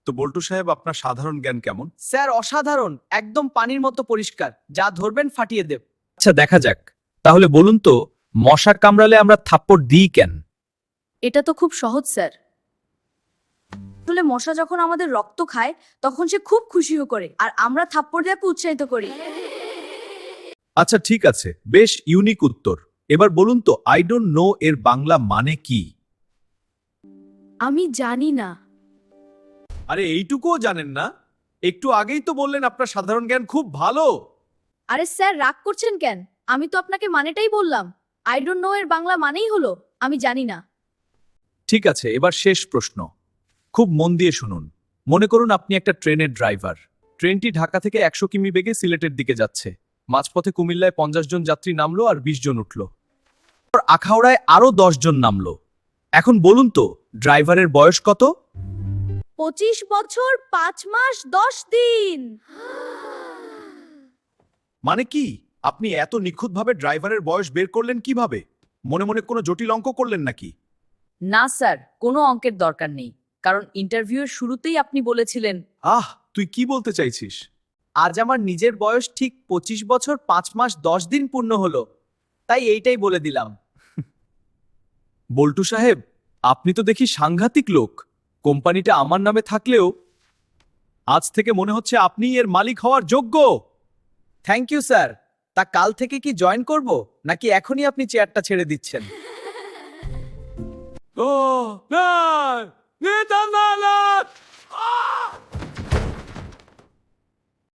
তো বল্টু সাহেব, আপনার সাধারণ জ্ঞান কেমন? স্যার অসাধারণ, একদম পানির মতো পরিষ্কার, যা ধরবেন ফাটিয়ে দেব। আচ্ছা, দেখা যাক। তাহলে বলুন তো, মশা কামড়ালে আমরা থাপ্পড় দিই কেন? এটা তো খুব সহজ স্যার। আসলে মশা যখন আমাদের রক্ত খায় তখন সে খুব খুশিও করে আর আমরা থাপ্পড় দিয়ে উৎসাহিত করি। আচ্ছা, ঠিক আছে, বেশ ইউনিক উত্তর। এবার বলুন তো, আই ডোন্ট নো এর বাংলা মানে কি? আমি জানি না। আরে, এইটুকুও জানেন না? একটু আগেই তো বললেন আপনার সাধারণ জ্ঞান খুব ভালো। আরে স্যার, রাগ করছেন কেন? আমি তো আপনাকে মানেটাই বললাম। আই ডোন্ট নো এর বাংলা মানেই হলো আমি জানি না। ঠিক আছে, এবার শেষ প্রশ্ন। খুব মন দিয়ে শুনুন। মনে করুন আপনি একটা ট্রেনের ড্রাইভার। ট্রেনটি ঢাকা থেকে 100 কিমি বেগে সিলেটের দিকে যাচ্ছে। মাঝপথে কুমিল্লায় 50 জন যাত্রী নামলো আর 20 জন উঠলো। আখাউড়ায় আরো 10 জন নামলো। এখন বলুন তো, ড্রাইভারের বয়স কত? 25 বছর 5 মাস 10 দিন। মানে কি? আপনি এত নিখুঁতভাবে ড্রাইভারের বয়স বের করলেন কিভাবে? মনে মনে কোনো জটিল অঙ্ক করলেন নাকি? না স্যার, কোনো অঙ্কের দরকার নেই, কারণ ইন্টারভিউয়ের শুরুতেই আপনি বলেছিলেন। আহ, তুই কি বলতে চাইছিস? আজ আমার নিজের বয়স ঠিক 25 বছর 5 মাস 10 দিন পূর্ণ হলো, তাই এইটাই বলে দিলাম। বল্টু সাহেব, আপনি তো দেখি সাংঘাতিক লোক। কোম্পানিটা আমার নামে থাকলেও আজ থেকে মনে হচ্ছে আপনিই এর মালিক হওয়ার যোগ্য। Thank you sir. তা কাল থেকে কি জয়েন করব, নাকি এখনই আপনি চেয়ারটা ছেড়ে দিচ্ছেন? ও না, নেতা না